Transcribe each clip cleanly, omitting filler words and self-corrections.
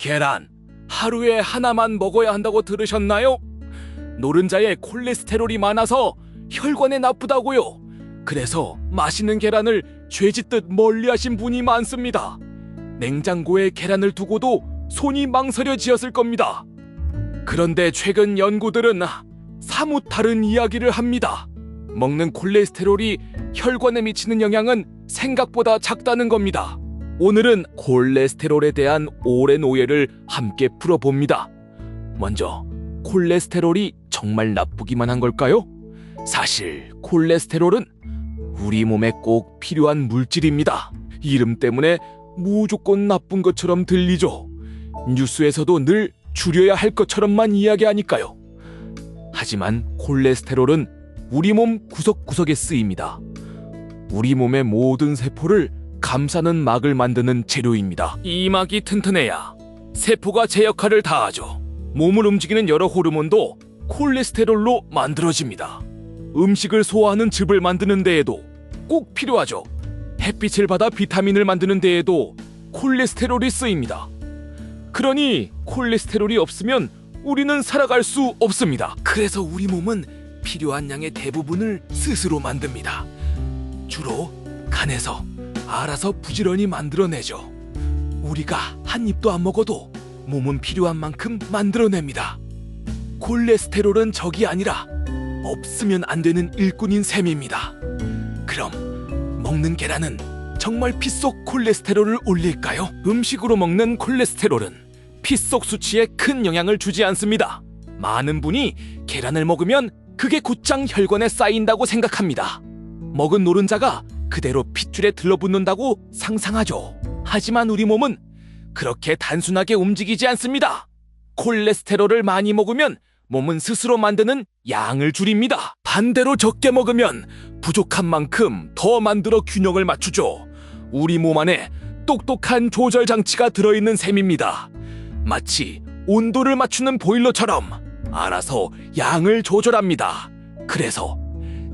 계란 하루에 하나만 먹어야 한다고 들으셨나요? 노른자에 콜레스테롤이 많아서 혈관에 나쁘다고요. 그래서 맛있는 계란을 죄짓듯 멀리하신 분이 많습니다. 냉장고에 계란을 두고도 손이 망설여지었을 겁니다. 그런데 최근 연구들은 사뭇 다른 이야기를 합니다. 먹는 콜레스테롤이 혈관에 미치는 영향은 생각보다 작다는 겁니다. 오늘은 콜레스테롤에 대한 오랜 오해를 함께 풀어봅니다. 먼저, 콜레스테롤이 정말 나쁘기만 한 걸까요? 사실 콜레스테롤은 우리 몸에 꼭 필요한 물질입니다. 이름 때문에 무조건 나쁜 것처럼 들리죠. 뉴스에서도 늘 줄여야 할 것처럼만 이야기하니까요. 하지만 콜레스테롤은 우리 몸 구석구석에 쓰입니다. 우리 몸의 모든 세포를 감싸는 막을 만드는 재료입니다. 이 막이 튼튼해야 세포가 제 역할을 다하죠. 몸을 움직이는 여러 호르몬도 콜레스테롤로 만들어집니다. 음식을 소화하는 즙을 만드는 데에도 꼭 필요하죠. 햇빛을 받아 비타민을 만드는 데에도 콜레스테롤이 쓰입니다. 그러니 콜레스테롤이 없으면 우리는 살아갈 수 없습니다. 그래서 우리 몸은 필요한 양의 대부분을 스스로 만듭니다. 주로 간에서 알아서 부지런히 만들어내죠. 우리가 한 입도 안 먹어도 몸은 필요한 만큼 만들어냅니다. 콜레스테롤은 적이 아니라 없으면 안 되는 일꾼인 셈입니다. 그럼 먹는 계란은 정말 피 속 콜레스테롤을 올릴까요? 음식으로 먹는 콜레스테롤은 피 속 수치에 큰 영향을 주지 않습니다. 많은 분이 계란을 먹으면 그게 곧장 혈관에 쌓인다고 생각합니다. 먹은 노른자가 그대로 핏줄에 들러붙는다고 상상하죠. 하지만 우리 몸은 그렇게 단순하게 움직이지 않습니다. 콜레스테롤을 많이 먹으면 몸은 스스로 만드는 양을 줄입니다. 반대로 적게 먹으면 부족한 만큼 더 만들어 균형을 맞추죠. 우리 몸 안에 똑똑한 조절 장치가 들어있는 셈입니다. 마치 온도를 맞추는 보일러처럼 알아서 양을 조절합니다. 그래서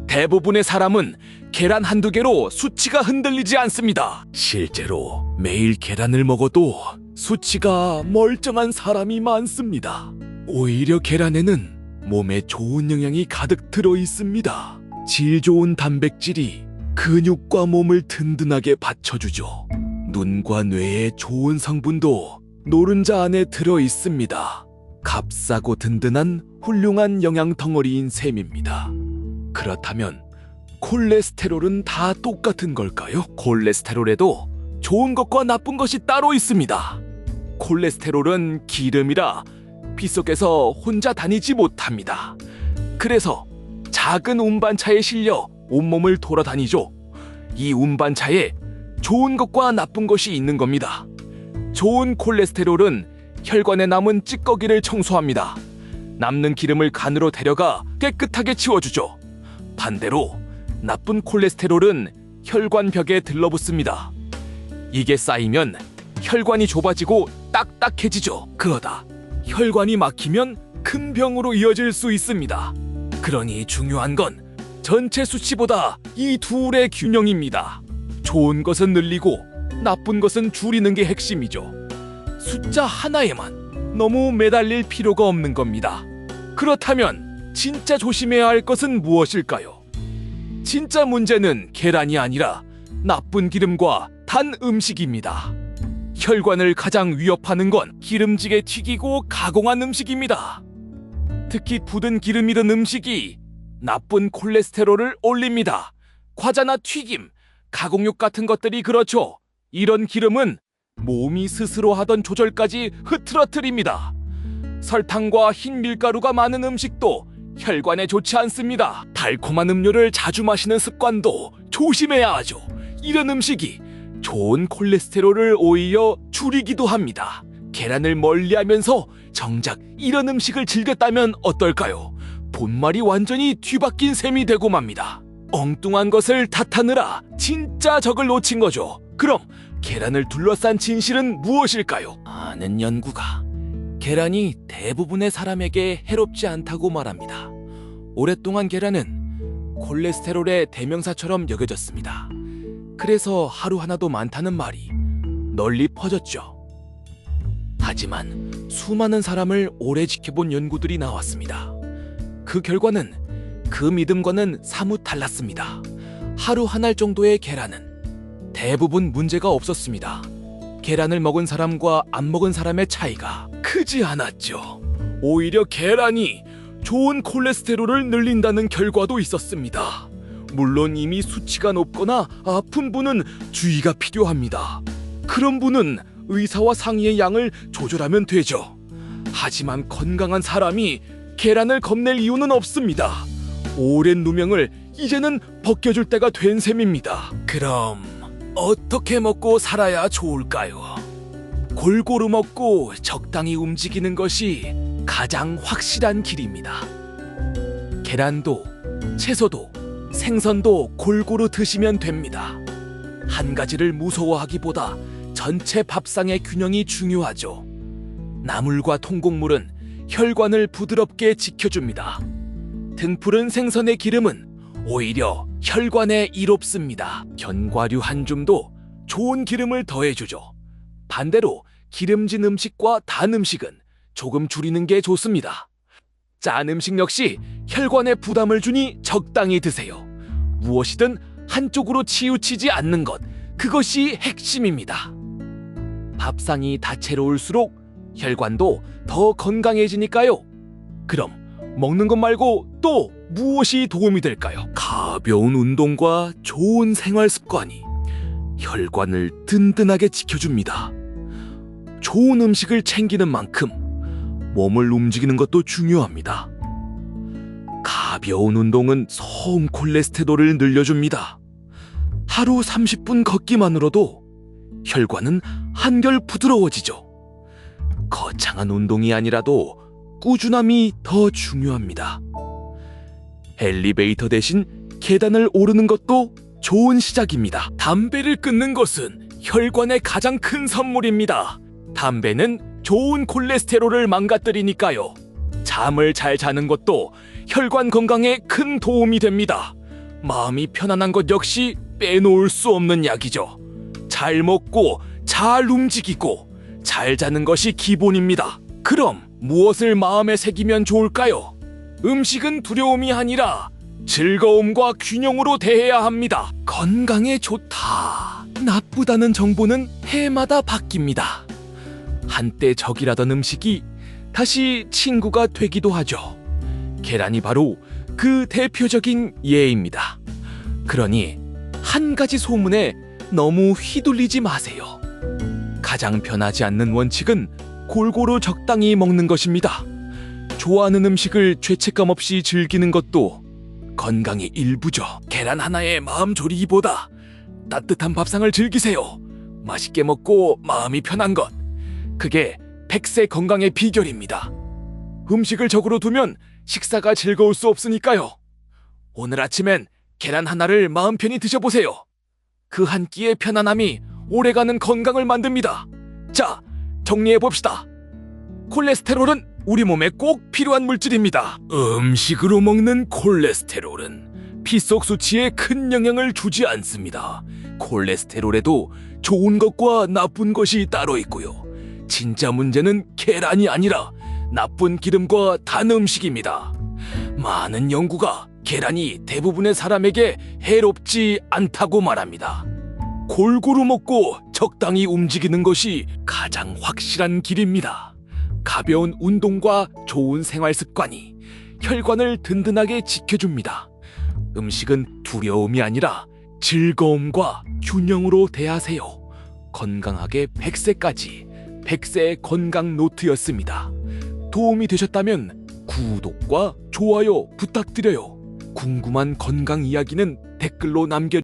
대부분의 사람은 계란 한두 개로 수치가 흔들리지 않습니다. 실제로 매일 계란을 먹어도 수치가 멀쩡한 사람이 많습니다. 오히려 계란에는 몸에 좋은 영양이 가득 들어 있습니다. 질 좋은 단백질이 근육과 몸을 든든하게 받쳐주죠. 눈과 뇌에 좋은 성분도 노른자 안에 들어 있습니다. 값싸고 든든한 훌륭한 영양 덩어리인 셈입니다. 그렇다면 콜레스테롤은 다 똑같은 걸까요? 콜레스테롤에도 좋은 것과 나쁜 것이 따로 있습니다. 콜레스테롤은 기름이라 피 속에서 혼자 다니지 못합니다. 그래서 작은 운반차에 실려 온몸을 돌아다니죠. 이 운반차에 좋은 것과 나쁜 것이 있는 겁니다. 좋은 콜레스테롤은 혈관에 남은 찌꺼기를 청소합니다. 남는 기름을 간으로 데려가 깨끗하게 치워주죠. 반대로 나쁜 콜레스테롤은 혈관 벽에 들러붙습니다. 이게 쌓이면 혈관이 좁아지고 딱딱해지죠. 그러다 혈관이 막히면 큰 병으로 이어질 수 있습니다. 그러니 중요한 건 전체 수치보다 이 둘의 균형입니다. 좋은 것은 늘리고 나쁜 것은 줄이는 게 핵심이죠. 숫자 하나에만 너무 매달릴 필요가 없는 겁니다. 그렇다면 진짜 조심해야 할 것은 무엇일까요? 진짜 문제는 계란이 아니라 나쁜 기름과 단 음식입니다. 혈관을 가장 위협하는 건 기름지게 튀기고 가공한 음식입니다. 특히 부든 기름이 든 음식이 나쁜 콜레스테롤을 올립니다. 과자나 튀김, 가공육 같은 것들이 그렇죠. 이런 기름은 몸이 스스로 하던 조절까지 흐트러뜨립니다. 설탕과 흰 밀가루가 많은 음식도 혈관에 좋지 않습니다. 달콤한 음료를 자주 마시는 습관도 조심해야 하죠. 이런 음식이 좋은 콜레스테롤을 오히려 줄이기도 합니다. 계란을 멀리하면서 정작 이런 음식을 즐겼다면 어떨까요? 본말이 완전히 뒤바뀐 셈이 되고 맙니다. 엉뚱한 것을 탓하느라 진짜 적을 놓친 거죠. 그럼 계란을 둘러싼 진실은 무엇일까요? 많은 연구가 계란이 대부분의 사람에게 해롭지 않다고 말합니다. 오랫동안 계란은 콜레스테롤의 대명사처럼 여겨졌습니다. 그래서 하루 하나도 많다는 말이 널리 퍼졌죠. 하지만 수많은 사람을 오래 지켜본 연구들이 나왔습니다. 그 결과는 그 믿음과는 사뭇 달랐습니다. 하루 한 알 정도의 계란은 대부분 문제가 없었습니다. 계란을 먹은 사람과 안 먹은 사람의 차이가 크지 않았죠. 오히려 계란이 좋은 콜레스테롤을 늘린다는 결과도 있었습니다. 물론 이미 수치가 높거나 아픈 분은 주의가 필요합니다. 그런 분은 의사와 상의의 양을 조절하면 되죠. 하지만 건강한 사람이 계란을 겁낼 이유는 없습니다. 오랜 누명을 이제는 벗겨줄 때가 된 셈입니다. 그럼 어떻게 먹고 살아야 좋을까요? 골고루 먹고 적당히 움직이는 것이 가장 확실한 길입니다. 계란도, 채소도, 생선도 골고루 드시면 됩니다. 한 가지를 무서워하기보다 전체 밥상의 균형이 중요하죠. 나물과 통곡물은 혈관을 부드럽게 지켜줍니다. 등푸른 생선의 기름은 오히려 혈관에 이롭습니다. 견과류 한 줌도 좋은 기름을 더해주죠. 반대로 기름진 음식과 단 음식은 조금 줄이는 게 좋습니다. 짠 음식 역시 혈관에 부담을 주니 적당히 드세요. 무엇이든 한쪽으로 치우치지 않는 것, 그것이 핵심입니다. 밥상이 다채로울수록 혈관도 더 건강해지니까요. 그럼 먹는 것 말고 또 무엇이 도움이 될까요? 가벼운 운동과 좋은 생활 습관이 혈관을 든든하게 지켜줍니다. 좋은 음식을 챙기는 만큼 몸을 움직이는 것도 중요합니다. 가벼운 운동은 소음 콜레스테롤을 늘려줍니다. 하루 30분 걷기만으로도 혈관은 한결 부드러워지죠. 거창한 운동이 아니라도 꾸준함이 더 중요합니다. 엘리베이터 대신 계단을 오르는 것도 좋은 시작입니다. 담배를 끊는 것은 혈관의 가장 큰 선물입니다. 담배는 좋은 콜레스테롤을 망가뜨리니까요. 잠을 잘 자는 것도 혈관 건강에 큰 도움이 됩니다. 마음이 편안한 것 역시 빼놓을 수 없는 약이죠. 잘 먹고 잘 움직이고 잘 자는 것이 기본입니다. 그럼 무엇을 마음에 새기면 좋을까요? 음식은 두려움이 아니라 즐거움과 균형으로 대해야 합니다. 건강에 좋다, 나쁘다는 정보는 해마다 바뀝니다. 한때 적이라던 음식이 다시 친구가 되기도 하죠. 계란이 바로 그 대표적인 예입니다. 그러니 한 가지 소문에 너무 휘둘리지 마세요. 가장 변하지 않는 원칙은 골고루 적당히 먹는 것입니다. 좋아하는 음식을 죄책감 없이 즐기는 것도 건강의 일부죠. 계란 하나에 마음 졸이기보다 따뜻한 밥상을 즐기세요. 맛있게 먹고 마음이 편한 것, 그게 100세 건강의 비결입니다. 음식을 적으로 두면 식사가 즐거울 수 없으니까요. 오늘 아침엔 계란 하나를 마음 편히 드셔보세요. 그 한 끼의 편안함이 오래가는 건강을 만듭니다. 자, 정리해봅시다. 콜레스테롤은 우리 몸에 꼭 필요한 물질입니다. 음식으로 먹는 콜레스테롤은 피 속 수치에 큰 영향을 주지 않습니다. 콜레스테롤에도 좋은 것과 나쁜 것이 따로 있고요. 진짜 문제는 계란이 아니라 나쁜 기름과 단 음식입니다. 많은 연구가 계란이 대부분의 사람에게 해롭지 않다고 말합니다. 골고루 먹고 적당히 움직이는 것이 가장 확실한 길입니다. 가벼운 운동과 좋은 생활 습관이 혈관을 든든하게 지켜줍니다. 음식은 두려움이 아니라 즐거움과 균형으로 대하세요. 건강하게 100세까지 100세 건강 노트였습니다. 도움이 되셨다면 구독과 좋아요 부탁드려요. 궁금한 건강 이야기는 댓글로 남겨